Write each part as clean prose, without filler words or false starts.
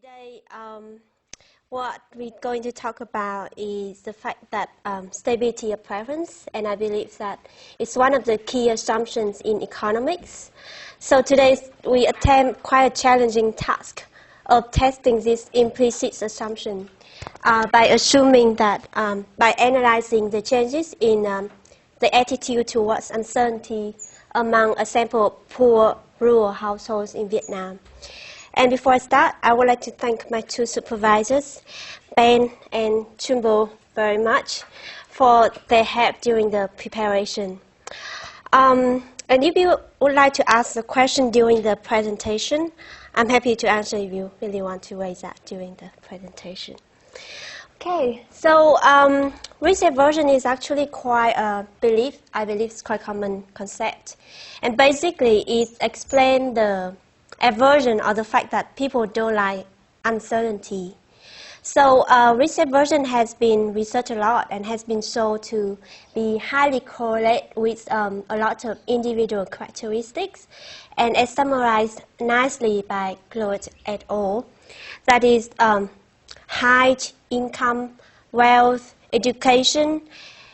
Today, what we're going to talk about is the fact that stability of preference, and I believe that it's one of the key assumptions in economics. So today we attempt quite a challenging task of testing this implicit assumption by assuming that by analyzing the changes in the attitude towards uncertainty among a sample of poor rural households in Vietnam. And before I start, I would like to thank my two supervisors, Ben and Chumbo, very much for their help during the preparation. And if you would like to ask a question during the presentation, I'm happy to answer if you really want to raise that during the presentation. Okay, so risk aversion is actually quite a belief. I believe it's quite a common concept. And basically, it explains the aversion or the fact that people don't like uncertainty. So risk aversion has been researched a lot and has been shown to be highly correlated with a lot of individual characteristics, and as summarized nicely by Claude et al. That is height, income, wealth, education,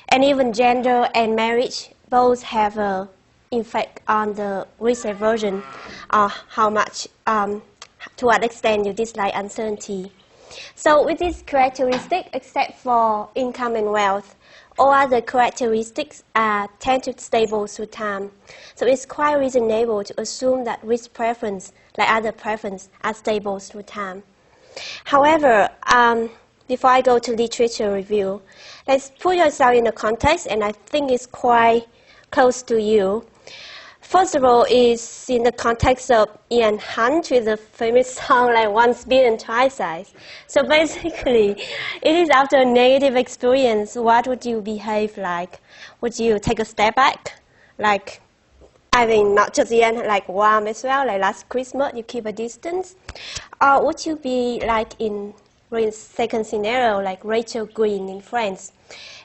and even gender and marriage both have a effect on the risk aversion, or how much, to what extent you dislike uncertainty. So with this characteristic, except for income and wealth, all other characteristics tend to stable through time. So it's quite reasonable to assume that risk preference, like other preference, are stable through time. However, before I go to literature review, let's put yourself in the context, and I think it's quite close to you. First of all, is in the context of Ian Hunt with the famous song like Once Bitten, Twice Shy. So basically, it is after a negative experience, what would you behave like? Would you take a step back? Like, I mean, not just Ian, like Wham as well, like last Christmas, you keep a distance? Or would you be like in second scenario, like Rachel Green in France?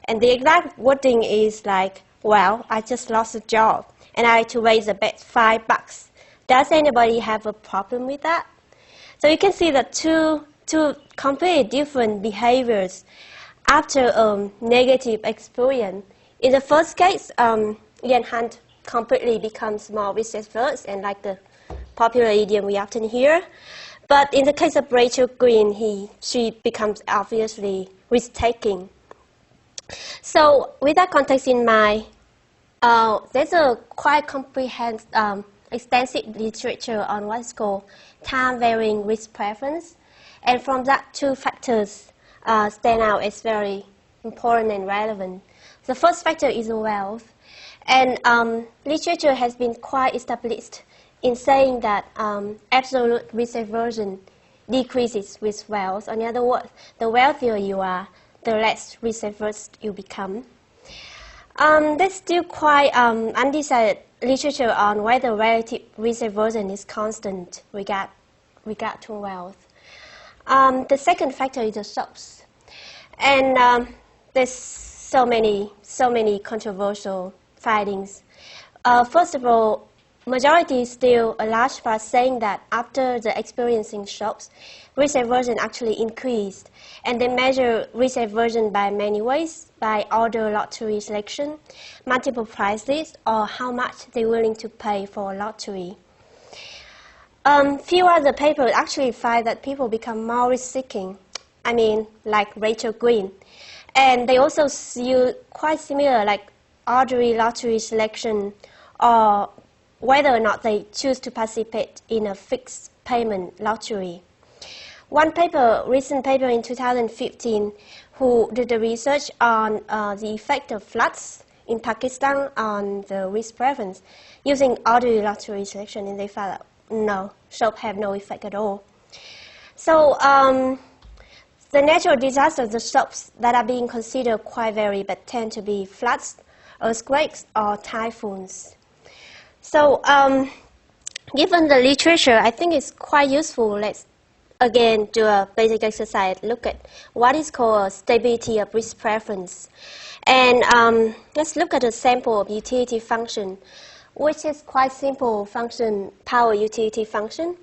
And the exact wording is like, well, I just lost a job, and I had to raise a bet $5. Does anybody have a problem with that? So you can see that two completely different behaviors after a negative experience. In the first case, Ian Hunt completely becomes more risk-averse, and like the popular idiom we often hear. But in the case of Rachel Green, she becomes obviously risk-taking. So with that context in mind, there's a quite comprehensive, extensive literature on what's called time-varying risk preference. And from that, two factors stand out as very important and relevant. The first factor is wealth. And literature has been quite established in saying that absolute risk aversion decreases with wealth. In other words, the wealthier you are, the less risk averse you become. There's still quite undecided literature on whether relative risk aversion is constant regard to wealth. The second factor is the shocks, and there's so many controversial findings. First of all, majority is still a large part saying that after the experiencing shocks, risk aversion actually increased, and they measure risk aversion by many ways, by order lottery selection, multiple price lists, or how much they're willing to pay for a lottery. Few other papers actually find that people become more risk-seeking, I mean, like Rachel Green. And they also use quite similar, like order lottery selection, or whether or not they choose to participate in a fixed payment lottery. One paper, recent paper in 2015, who did the research on the effect of floods in Pakistan on the risk preference using order lottery selection, and they found that no, shocks have no effect at all. So the natural disasters, the shocks that are being considered quite vary, but tend to be floods, earthquakes, or typhoons. So given the literature, I think it's quite useful. Let's again do a basic exercise, look at what is called stability of risk preference. And let's look at a sample of utility function, which is quite simple function, power utility function.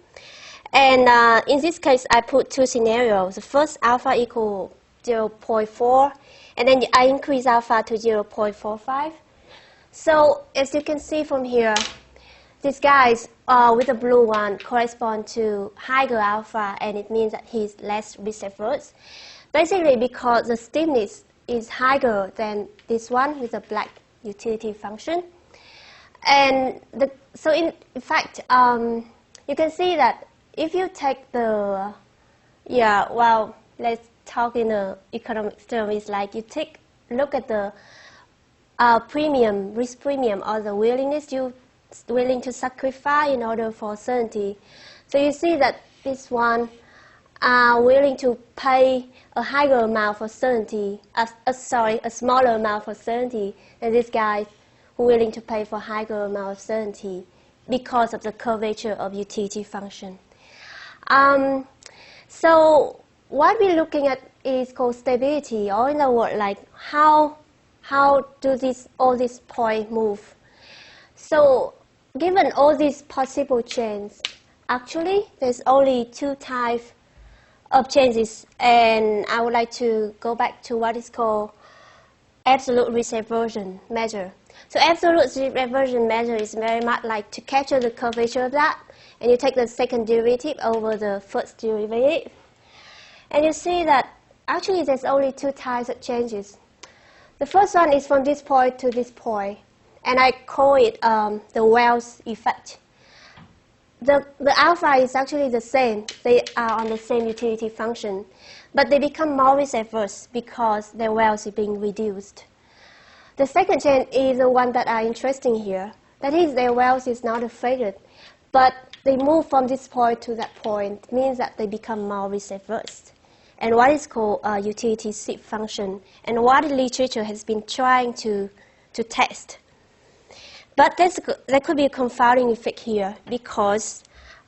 And in this case, I put two scenarios. The first, alpha equal 0.4, and then I increase alpha to 0.45. So as you can see from here, these guys with the blue one correspond to higher alpha, and it means that he's less risk-averse. Basically because the stiffness is higher than this one with the black utility function. And so in fact, you can see that if you take the, let's talk in the economic term, it's like you look at the premium, risk premium, or the willingness you willing to sacrifice in order for certainty. So you see that this one are willing to pay a higher amount for certainty, a smaller amount for certainty than this guy who are willing to pay for higher amount of certainty because of the curvature of utility function. So what we're looking at is called stability, or in other words, like how do all these points move. So given all these possible chains, actually there's only two types of changes, and I would like to go back to what is called absolute risk aversion measure. So absolute risk aversion measure is very much like to capture the curvature of that, and you take the second derivative over the first derivative. And you see that actually there's only two types of changes. The first one is from this point to this point, and I call it the Wells effect. The alpha is actually the same. They are on the same utility function, but they become more risk-averse because their Wells is being reduced. The second change is the one that are interesting here. That is, their Wells is not affected, but they move from this point to that point, means that they become more risk-averse. And what is called a utility shift function, and what the literature has been trying to test. But there could be a confounding effect here because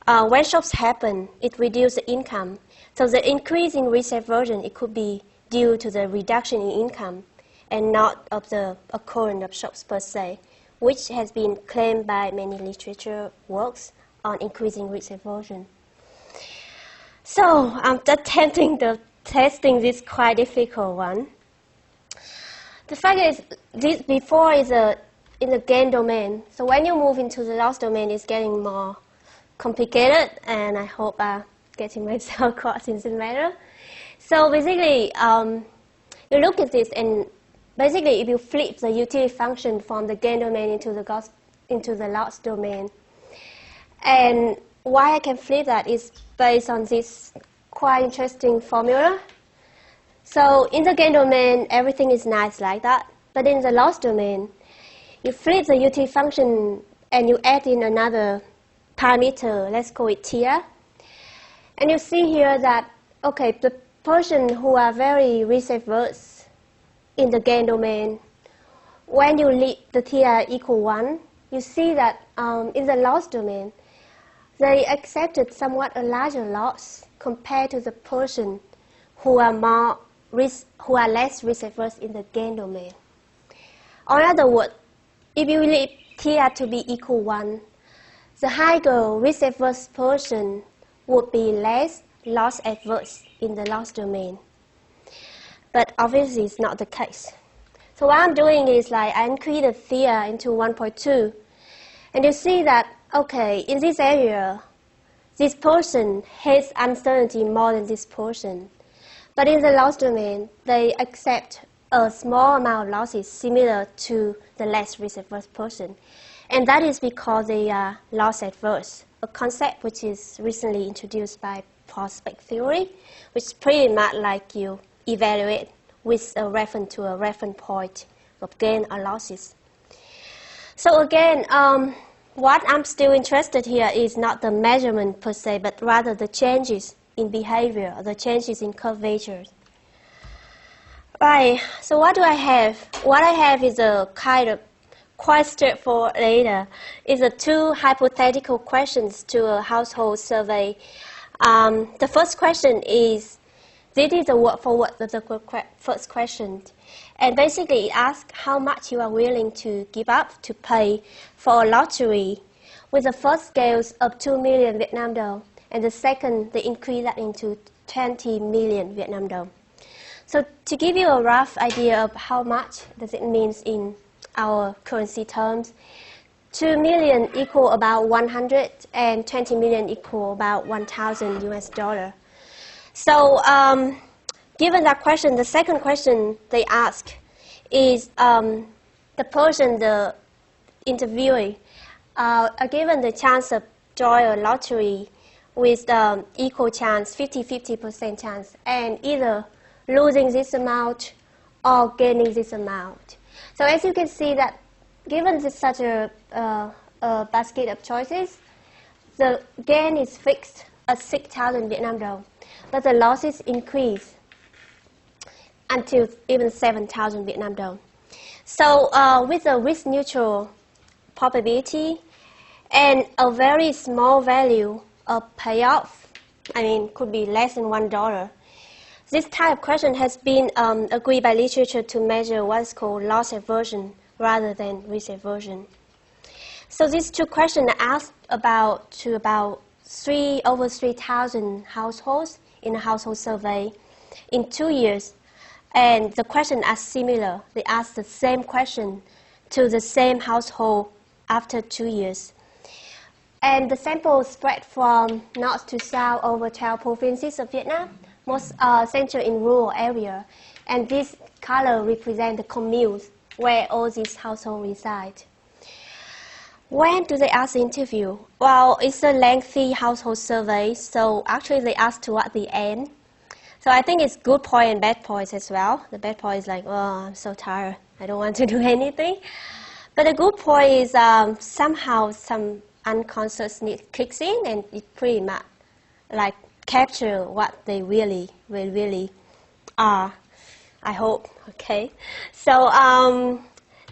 when shocks happen, it reduces the income. So the increase in risk aversion, it could be due to the reduction in income and not of the occurrence of shocks per se, which has been claimed by many literature works on increasing risk aversion. So I'm attempting the testing this quite difficult one. The fact is, this before is in the gain domain. So when you move into the loss domain, it's getting more complicated, and I hope I'm getting myself across in this matter. So basically, you look at this, and basically if you flip the utility function from the gain domain into the loss domain, and why I can flip that is based on this quite interesting formula. So in the gain domain, everything is nice like that, but in the loss domain, you flip the utility function and you add in another parameter, let's call it theta. And you see here that, okay, the person who are very risk-averse in the gain domain, when you leave the theta equal 1, you see that in the loss domain, they accepted somewhat a larger loss compared to the person who are less risk-averse in the gain domain. Or in other words, if you leave theta to be equal 1, the higher risk-averse person would be less loss-averse in the loss domain. But obviously, it's not the case. So what I'm doing is like I increase the theta into 1.2, and you see that, okay, in this area, this person has uncertainty more than this person. But in the loss domain, they accept a small amount of losses similar to the less risk-averse person. And that is because they are loss-averse, a concept which is recently introduced by prospect theory, which is pretty much like you evaluate with a reference to a reference point of gain or losses. So again, what I'm still interested here is not the measurement per se, but rather the changes in behavior, the changes in curvature. Right, so what do I have? What I have is a kind of quite straightforward data. It's two hypothetical questions to a household survey. The first question is, this is a word for word of the first question. And basically it asks how much you are willing to give up to pay for a lottery with the first scales of 2 million Vietnam dong. and the second, they increase that into 20 million Vietnam dong. So to give you a rough idea of how much does it mean in our currency terms, 2 million equal about 100 and 20 million equal about 1,000 US dollar. So given that question, the second question they ask is the person, the interviewee, are given the chance of join a lottery with equal chance, 50-50% chance, and either losing this amount or gaining this amount. So as you can see that given this such a basket of choices, the gain is fixed at 6,000 Vietnam dong, but the losses increase until even 7,000 Vietnam dong. So with a risk-neutral probability and a very small value of payoff, I mean, could be less than $1, this type of question has been agreed by literature to measure what's called loss aversion rather than risk aversion. So these two questions are asked to about over 3,000 households in a household survey in 2 years. And the questions are similar. They ask the same question to the same household after 2 years. And the sample spread from north to south over 12 provinces of Vietnam, most centered in rural area. And this color represents the communes where all these households reside. When do they ask the interview? Well, it's a lengthy household survey, so actually they ask toward the end. So I think it's good point and bad points as well. The bad point is like, oh, I'm so tired. I don't want to do anything. But the good point is somehow some unconsciousness kicks in and it pretty much like capture what they really are, I hope, okay? So,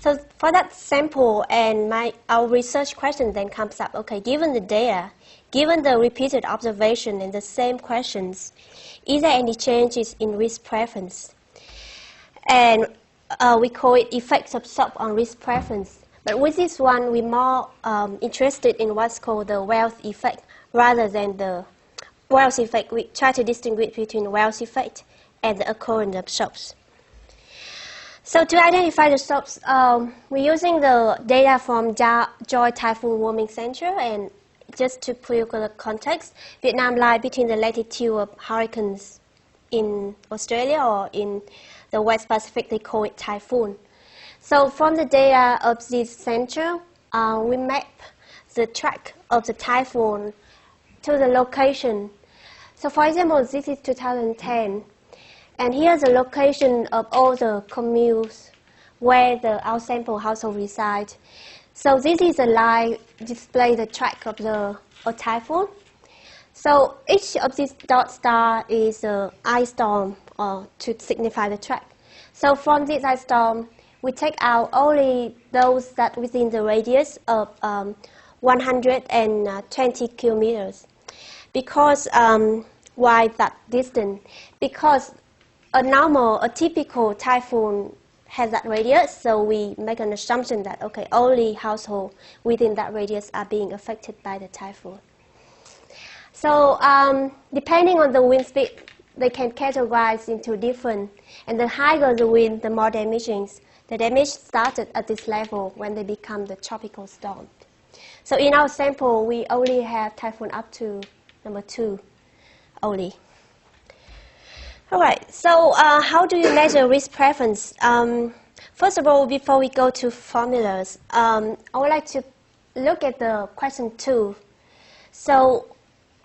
so for that sample and our research question then comes up, okay, given the data, given the repeated observation and the same questions, is there any changes in risk preference? And we call it effects of SOP on risk preference. But with this one, we're more interested in what's called the wealth effect rather than the wealth effect. We try to distinguish between wealth effect and the occurrence of SOPs. So to identify the SOPs, we're using the data from Joy Typhoon Warming Center, and just to put you the context, Vietnam lies between the latitude of hurricanes in Australia, or in the West Pacific, they call it typhoon. So from the data of this center, we map the track of the typhoon to the location. So for example, this is 2010. And here's the location of all the communes where our sample household reside. So this is a line display the track of the typhoon. So each of these dot star is an ice storm to signify the track. So from this ice storm, we take out only those that within the radius of 120 kilometers. Because why that distance? Because a typical typhoon has that radius, so we make an assumption that, okay, only households within that radius are being affected by the typhoon. So depending on the wind speed, they can categorize into different, and the higher the wind, the more damaging. The damage started at this level when they become the tropical storm. So in our sample, we only have typhoon up to number 2 only. All right, so how do you measure risk preference? First of all, before we go to formulas, I would like to look at the question 2. So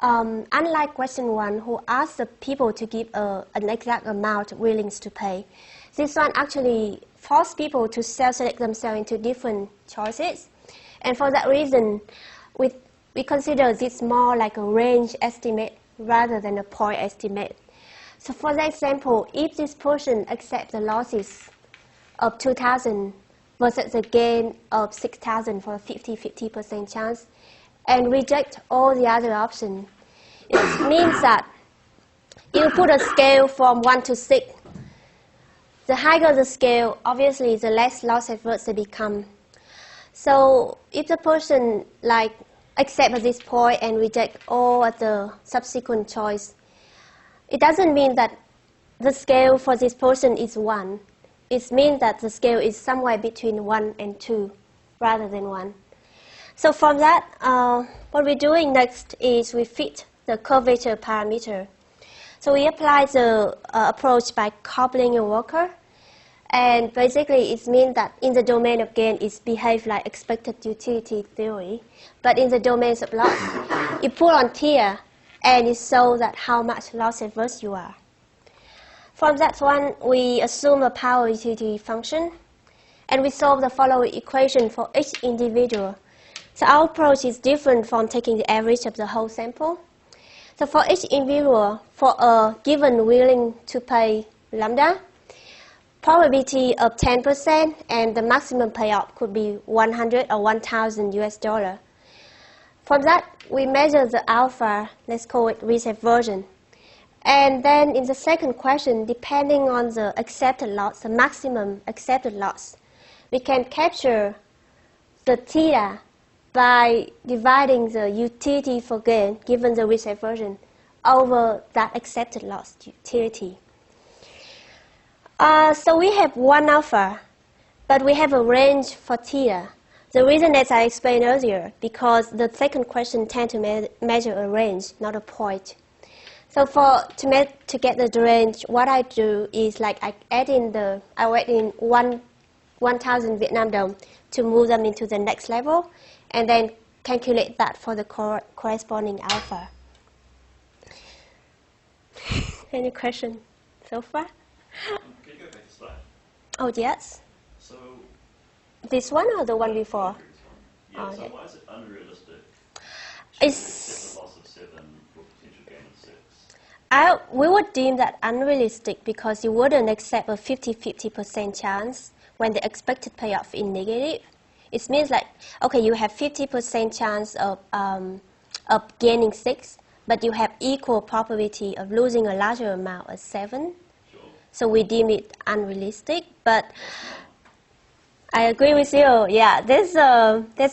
unlike question 1, who asked the people to give an exact amount willing to pay, this one actually forced people to self-select themselves into different choices. And for that reason, we consider this more like a range estimate rather than a point estimate. So for that example, if this person accepts the losses of 2,000 versus the gain of 6,000 for a 50-50% chance, and reject all the other options, it means that you put a scale from 1 to 6. The higher the scale, obviously, the less loss averse they become. So if the person accept at this point and reject all other subsequent choice, it doesn't mean that the scale for this person is 1. It means that the scale is somewhere between 1 and 2 rather than 1. So from that, what we're doing next is we fit the curvature parameter. So we apply the approach by coupling a worker. And basically, it means that in the domain of gain, it behaves like expected utility theory. But in the domains of loss, you pull on here, and it shows that how much loss averse you are. From that one, we assume a power utility function, and we solve the following equation for each individual. So our approach is different from taking the average of the whole sample. So for each individual, for a given willing to pay lambda, probability of 10%, and the maximum payout could be 100 or 1,000 US dollar. From that, we measure the alpha, let's call it risk aversion. And then in the second question, depending on the accepted loss, the maximum accepted loss, we can capture the theta by dividing the utility for gain, given the risk aversion, over that accepted loss utility. So we have one alpha, but we have a range for theta. The reason, as I explained earlier, because the second question tends to measure a range, not a point. So to get the range, what I do is like I add in 1,000 Vietnam dong to move them into the next level, and then calculate that for the corresponding alpha. Any question so far? Can you go back a slide? Oh, yes. So this one or the one before? Yeah, oh, so yeah. why is it unrealistic? It's a loss of 7 for potential gain of 6. We would deem that unrealistic because you wouldn't accept a 50-50% chance when the expected payoff is negative. It means like, okay, you have 50% chance of gaining 6, but you have equal probability of losing a larger amount as 7. Sure. So we deem it unrealistic, but I agree with you. Yeah, there's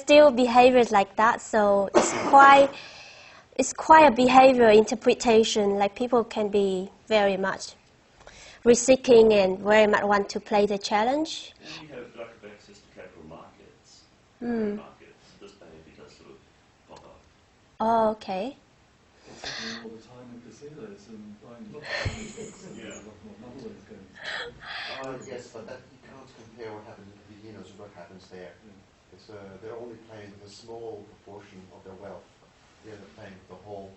still behaviors like that, so it's quite a behavior interpretation. Like people can be very much risk-seeking and very much want to play the challenge. And you have lack of access to capital markets. Markets, this behavior does sort of pop up. Oh, okay. It's happening all the time in casinos and buying lots of things. Yeah. A lot more money is going. Yes, but that you can't compare what happens at the casinos with what happens there. It's, they're only playing with a small proportion of their wealth. They're playing with the whole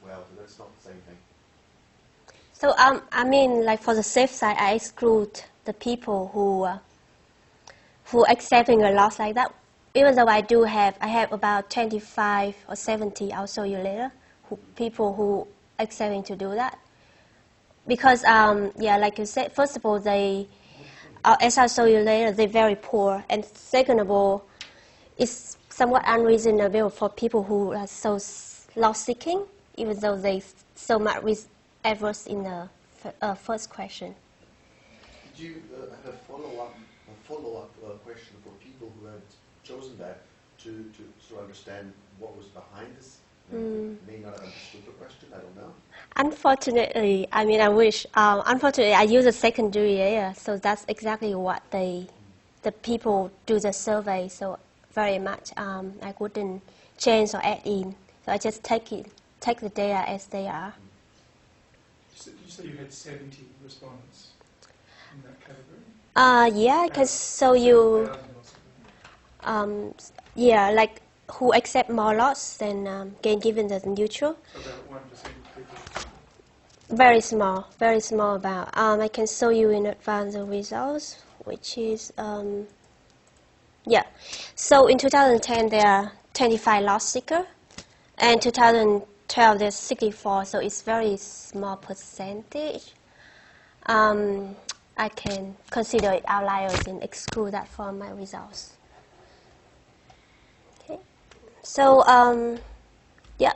wealth, and that's not the same thing. So I mean, like for the safe side, I exclude the people who accepting a loss like that. Even though I have about 25 or 70. I'll show you later. People who accepting to do that, because yeah, like you said, first of all, they, as I'll show you later, they're very poor, and second of all, it's somewhat unreasonable for people who are so loss-seeking, even though they so much risk-averse in the first question. Did you have a follow-up question for people who had chosen that to sort of understand what was behind this? May not have understood the question, I don't know. Unfortunately, I mean, I wish. Unfortunately, I use a secondary layer, so that's exactly what the people do the survey. So very much, I wouldn't change or add in. So I just take the data as they are. You said you had 70 respondents in that category? Yeah, I can show you. Yeah, like who accept more loss than gain given the neutral. So about 1% of people. Very small about. I can show you in advance the results, which is, yeah. So in 2010, there are 25 loss seeker, and 2012, there's 64, so it's very small percentage. I can consider it outliers and exclude that from my results. Okay. So, yeah.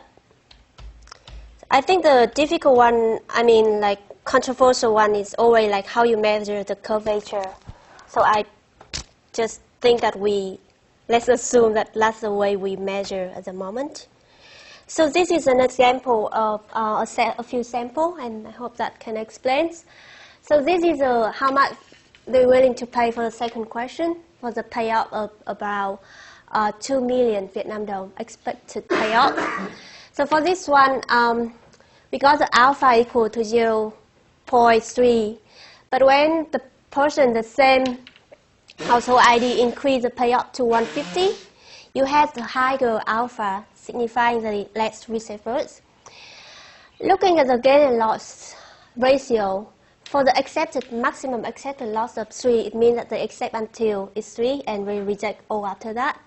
I think the difficult one, I mean, like, controversial one is always like how you measure the curvature. So I just think that we let's assume that that's the way we measure at the moment. So this is an example of a few samples, and I hope that can explain. So this is how much they're willing to pay for the second question, for the payout of about 2 million Vietnam dong expected payout. So for this one, we got the alpha equal to 0.3. But when the person, the same household ID, increase the payout to 150, you have the higher alpha, signifying the less risk averse. Looking at the gain and loss ratio, for the accepted maximum accepted loss of 3, it means that they accept until it's 3 and we reject all after that.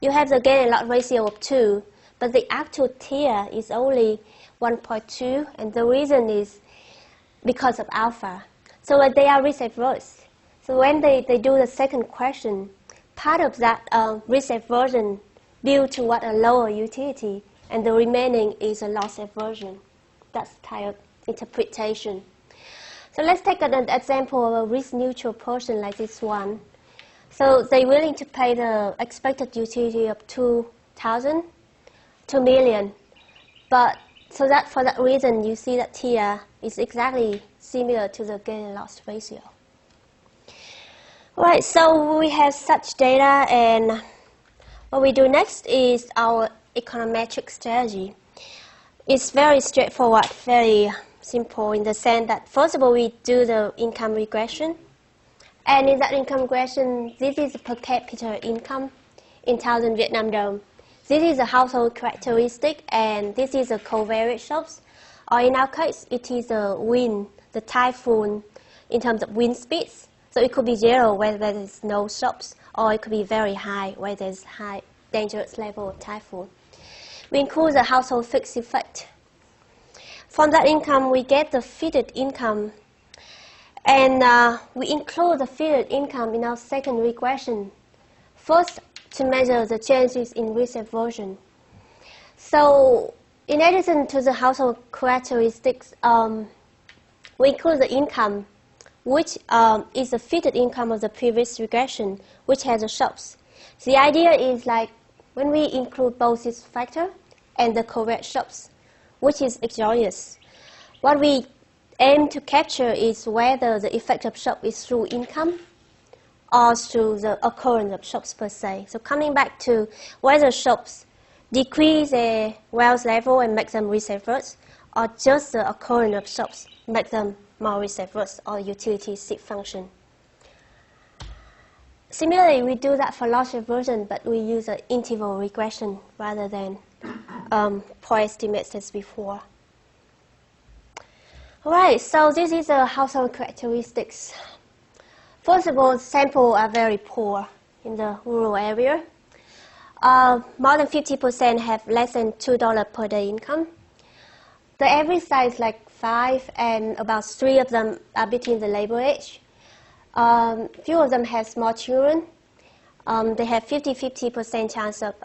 You have the gain and loss ratio of 2, but the actual tier is only 1.2, and the reason is because of alpha. So they are risk averse. So when they do the second question, part of that risk aversion due to what a lower utility, and the remaining is a loss aversion. That's kind of interpretation. So let's take an example of a risk-neutral person like this one. So they're willing to pay the expected utility of 2 million. But so that for that reason, you see that here is exactly similar to the gain and loss ratio. All right, so we have such data, and what we do next is our econometric strategy. It's very straightforward, very simple in the sense that first of all we do the income regression, and in that income regression, this is the per capita income in 1,000 Vietnam dong. This is a household characteristic, and this is a covariate shocks. Or in our case, it is a wind, the typhoon, in terms of wind speeds. So it could be 0 where there is no shocks, or it could be very high where there is high dangerous level of typhoon. We include the household fixed effect. From that income, we get the fitted income, and we include the fitted income in our second regression. First, to measure the changes in risk aversion. So, in addition to the household characteristics, we include the income, which is the fitted income of the previous regression, which has the shocks. The idea is like when we include both this factor and the correct shocks, which is exogenous, what we aim to capture is whether the effect of shock is through income or through the occurrence of shocks per se. So coming back to whether shocks decrease a wealth level and make them risk averse, or just the occurrence of shocks make them more risk averse, or utility shift function. Similarly, we do that for loss aversion, but we use an interval regression rather than point estimates as before. All right, so this is the household characteristics. First of all, samples are very poor in the rural area. More than 50% have less than $2 per day income. The average size is like 5, and about 3 of them are between the labor age. Few of them have small children. They have 50% chance of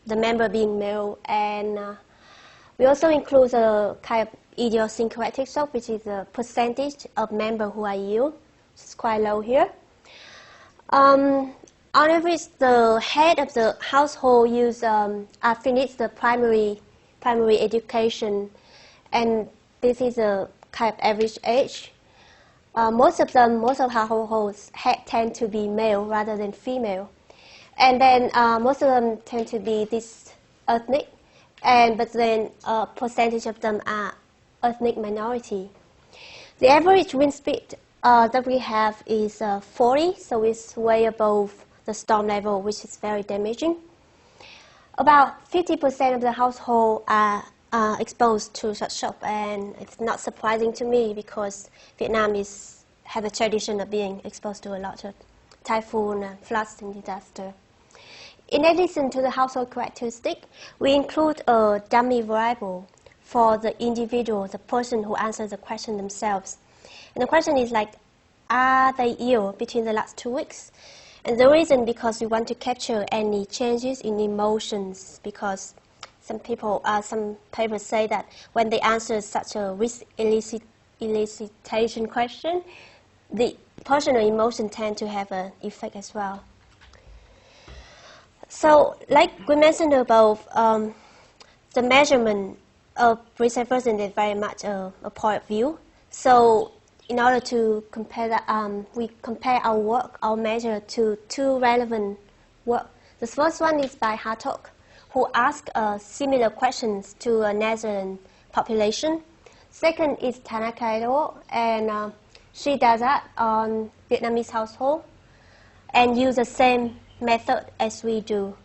the member being male, and we also include a kind of idiosyncratic shock, which is the percentage of members who are ill. It's quite low here. On average, the head of the household finished the primary education, and this is a kind of average age. Most of households tend to be male rather than female, and then most of them tend to be this ethnic, but then a percentage of them are ethnic minority. The average wind speed that we have is 40, so it's way above the storm level, which is very damaging. About 50% of the household are exposed to such shock, and it's not surprising to me because Vietnam have a tradition of being exposed to a lot of typhoon and floods and disaster. In addition to the household characteristic, we include a dummy variable for the individual, the person who answers the question themselves. And the question is like, are they ill between the last 2 weeks? And the reason, because we want to capture any changes in emotions, because some papers say that when they answer such a risk elicitation question, the personal emotion tend to have an effect as well. So, like we mentioned above, the measurement of risk aversion is very much a point of view. So, in order to compare that, we compare our work, our measure, to two relevant work. The first one is by Hartog, who asked similar questions to a Netherlands population. Second is Tanaka et al., and she does that on Vietnamese household and use the same method as we do.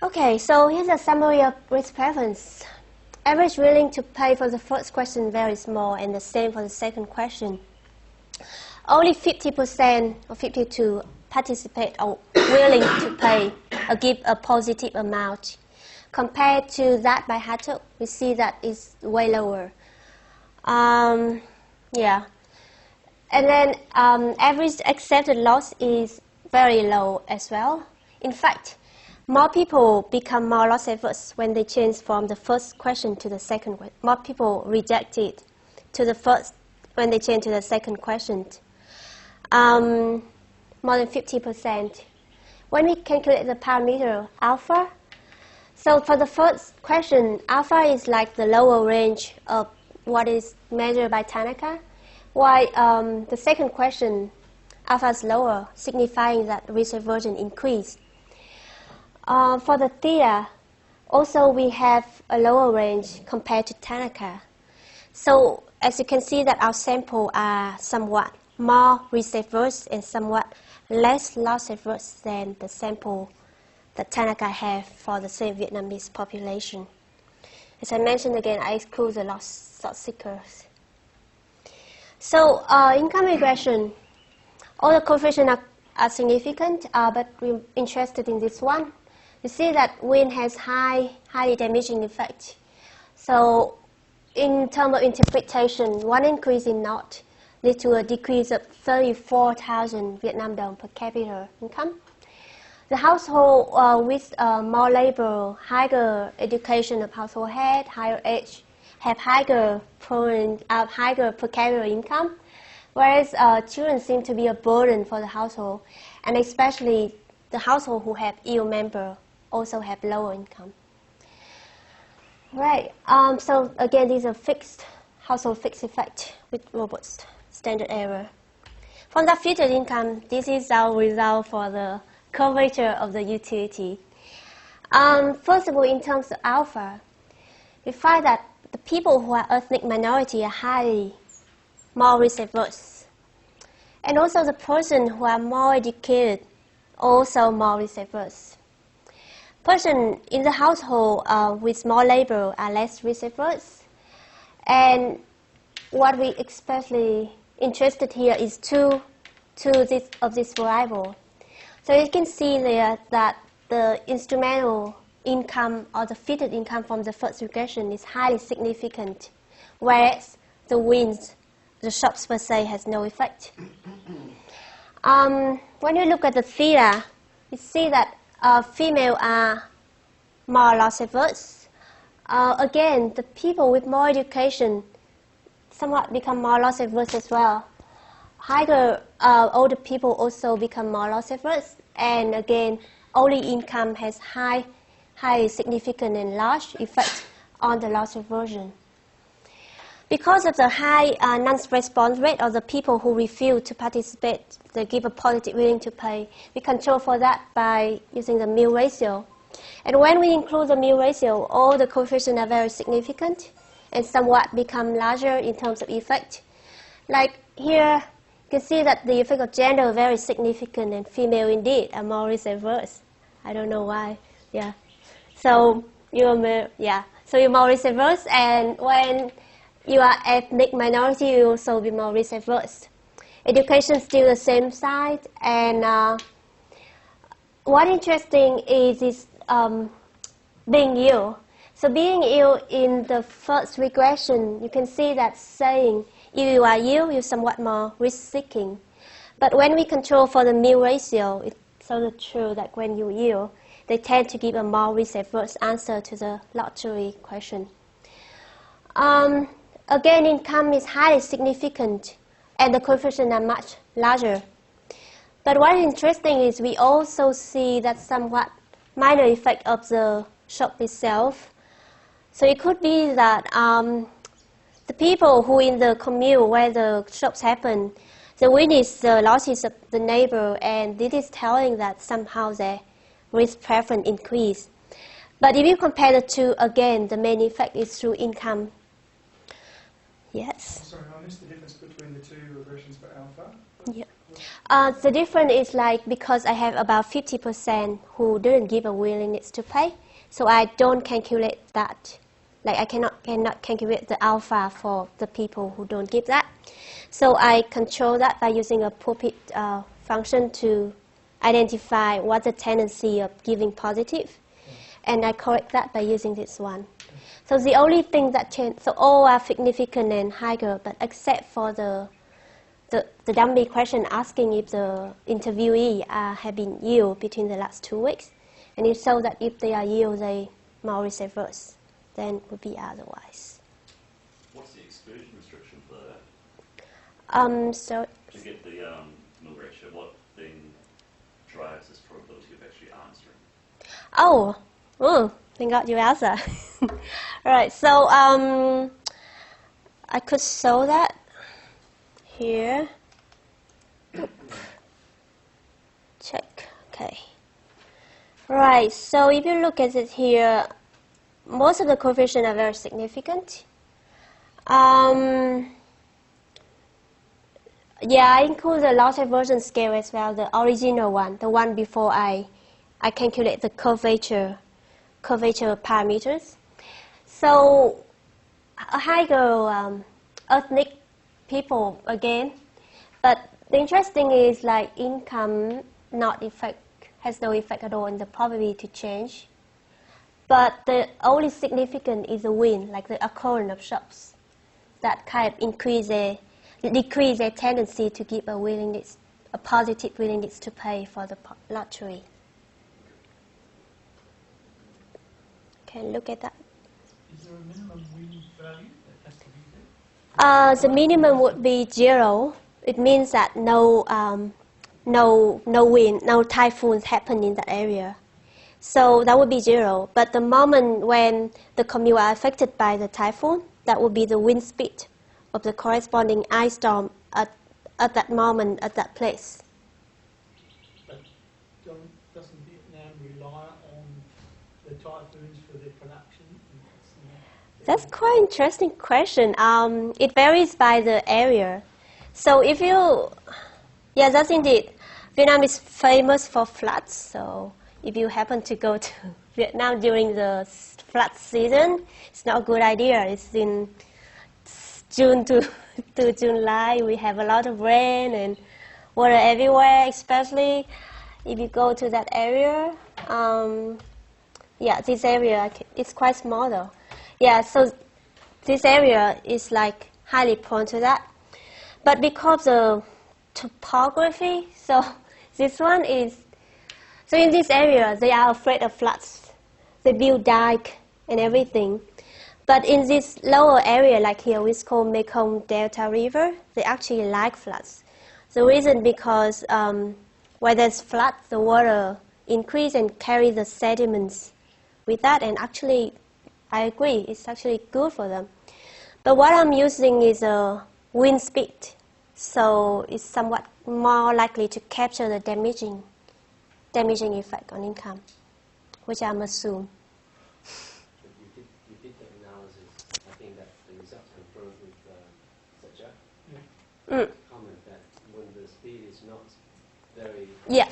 Okay, so here's a summary of risk preference. Average willing to pay for the first question very small, and the same for the second question. Only 50% or 52% participate are willing to pay or give a positive amount. Compared to that by Hartog, we see that it's way lower. Yeah. And then average accepted loss is very low as well. In fact, more people become more loss averse when they change from the first question to the second one. More people reject it to the first when they change to the second question. More than 50%. When we calculate the parameter alpha, so for the first question, alpha is like the lower range of what is measured by Tanaka, while the second question, alpha is lower, signifying that risk aversion increased. For the theta, also we have a lower range compared to Tanaka. So as you can see that our sample are somewhat more risk averse and somewhat less loss averse than the sample that Tanaka have for the same Vietnamese population. As I mentioned again, I exclude the loss seekers. So income regression, all the coefficients are significant, but we're interested in this one. You see that Nguyen has highly damaging effect. So in terms of interpretation, one increase in NOT leads to a decrease of 34,000 Vietnam dong per capita income. The household with more labor, higher education of household head, higher age, have higher per capita income, whereas children seem to be a burden for the household, and especially the household who have ill member also have lower income. Right. So again, these are fixed household fixed effect with robust standard error. From the future income, this is our result for the curvature of the utility. First of all, in terms of alpha, we find that the people who are ethnic minority are highly more risk averse. And also the person who are more educated also more risk averse. Person in the household with more labor are less risk averse. And what we especially interested here is two of this variable. So you can see there that the instrumental income or the fitted income from the first regression is highly significant, whereas the wins, the shocks per se, has no effect. When you look at the theta, you see that female are more loss averse. Again, the people with more education somewhat become more loss averse as well. Higher older people also become more loss averse, and again, only income has high significant and large effect on the loss aversion. Because of the high non-response rate of the people who refuse to participate, they give a positive willing to pay. We control for that by using the mu ratio. And when we include the mu ratio, all the coefficients are very significant and somewhat become larger in terms of effect. Like here, you can see that the effect of gender is very significant, and female indeed are more risk averse. I don't know why. Yeah. So you're more risk averse, and when you are ethnic minority, you also be more risk averse. Education is still the same side, and what interesting is being ill. So being ill in the first regression, you can see that saying if you are ill, you're somewhat more risk-seeking. But when we control for the mu ratio, it's also true that when you're ill, they tend to give a more risk-averse answer to the lottery question. Again, income is highly significant, and the coefficients are much larger. But what is interesting is we also see that somewhat minor effect of the shock itself. So it could be that the people who in the commune where the shocks happen, the witness the losses of the neighbor, and this is telling that somehow their risk preference increase. But if you compare the two, again, the main effect is through income. Yes? Sorry, I missed the difference between the two regressions for alpha. Yeah. The difference is like because I have about 50% who didn't give a willingness to pay, so I don't calculate that. Like I cannot calculate the alpha for the people who don't give that. So I control that by using a pulpit function to identify what the tendency of giving positive, and I correct that by using this one. So the only thing that changed, so all are significant and higher, but except for the dummy question asking if the interviewee have been ill between the last 2 weeks, and it shows that if they are ill, they more risk averse than would be otherwise. What's the exclusion restriction for that? So To get the nil ratio, what then drives this probability of actually answering? Thank God you asked that. Right, so I could show that here. Check, okay. Right, so if you look at it here, most of the coefficients are very significant. Yeah, I include the loss aversion scale as well, the original one, the one before I calculate the curvature parameters. So a higher ethnic people again, but the interesting is like income has no effect at all in the probability to change. But the only significant is the wind, like the occurrence of shocks, that kind of decrease their tendency to give a positive willingness to pay for the lottery. Can look at that. Is there a minimum wind value that has to be there? The minimum would be 0. It means that no wind, no typhoons happen in that area. So that would be 0. But the moment when the commune are affected by the typhoon, that would be the wind speed of the corresponding ice storm at that moment, at that place. But doesn't Vietnam rely on the typhoons for their production? That's quite an interesting question. It varies by the area. So if you, yeah, that's indeed. Vietnam is famous for floods. So if you happen to go to Vietnam during the flood season, it's not a good idea. It's in June to July. We have a lot of rain and water everywhere, especially if you go to that area. Yeah, this area, it's quite small though. Yeah, so this area is like highly prone to that. But because of topography, so this one is, so in this area, they are afraid of floods. They build dike and everything. But in this lower area, like here, we call Mekong Delta River, they actually like floods. The reason because where there's flood, the water increase and carry the sediments with that, and actually, I agree, it's actually good for them. But what I'm using is a wind speed, so it's somewhat more likely to capture the damaging effect on income, which I'm assuming. You did the analysis. I think that the results confirmed with Sajja comment that when the speed is not very high,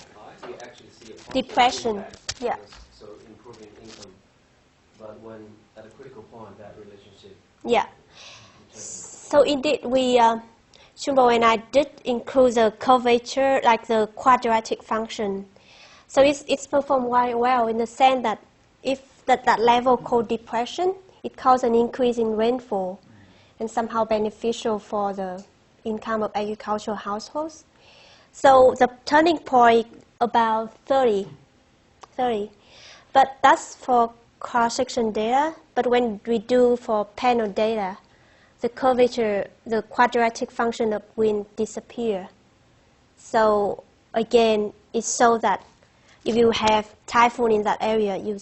you actually see a positive depression. Impact, Yeah. So improving income. But when at a critical point, that relationship. Yeah. So indeed, Chumbo and I did include the curvature, like the quadratic function. So it's performed quite well in the sense that if that level called depression, it causes an increase in rainfall and somehow beneficial for the income of agricultural households. So the turning point about 30. But that's for cross-section data. But when we do for panel data, the curvature, the quadratic function of wind disappear. So again, it shows that if you have typhoon in that area, you're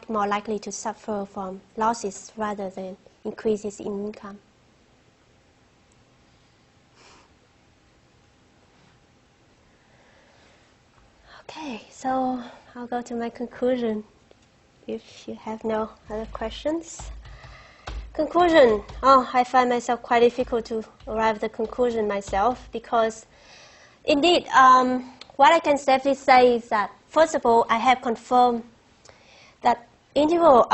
more likely to suffer from losses rather than increases in income. Okay, so I'll go to my conclusion if you have no other questions. Conclusion. Oh, I find myself quite difficult to arrive at the conclusion myself because indeed, what I can safely say is that, first of all, I have confirmed that individual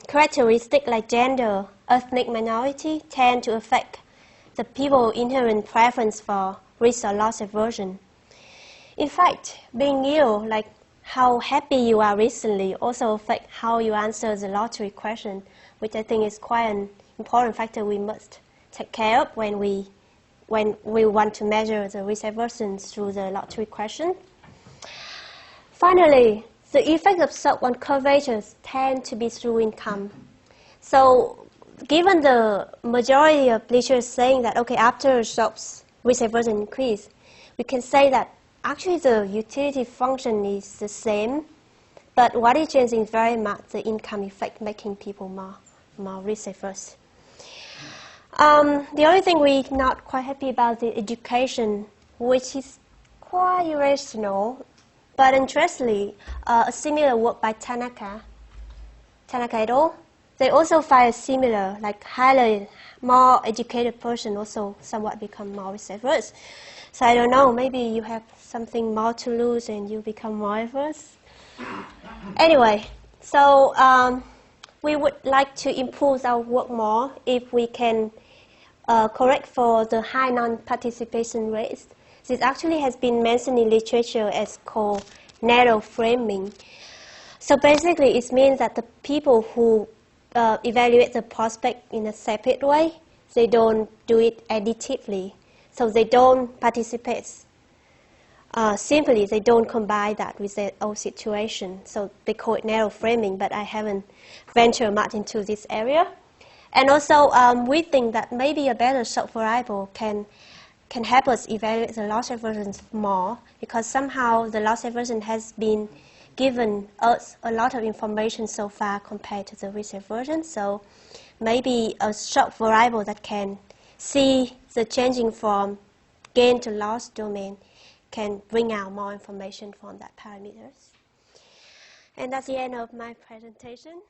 characteristics like gender, ethnic minority tend to affect the people's inherent preference for risk or loss aversion. In fact, being ill, like how happy you are recently, also affects how you answer the lottery question, which I think is quite an important factor we must take care of when we want to measure the risk aversion through the lottery question. Finally, the effect of shock on curvatures tend to be through income. So given the majority of literature saying that, okay, after shocks, risk aversion increase, we can say that actually the utility function is the same, but what is changing very much the income effect, making people more risk averse. The only thing we're not quite happy about the education, which is quite irrational, but interestingly, a similar work by Tanaka et al. They also find a similar, like more educated person also somewhat become more risk averse. So I don't know, maybe you have something more to lose and you become more averse. Anyway, so we would like to improve our work more if we can correct for the high non-participation rates. This actually has been mentioned in literature as called narrow framing. So basically it means that the people who evaluate the prospect in a separate way, they don't do it additively. So they don't participate. Simply, they don't combine that with their own situation. So they call it narrow framing, but I haven't ventured much into this area. And also, we think that maybe a better shock variable can help us evaluate the loss aversion more, because somehow the loss aversion has been given us a lot of information so far compared to the risk aversion. So maybe a shock variable that can see the changing from gain to loss domain can bring out more information from that parameters. And that's the end of my presentation.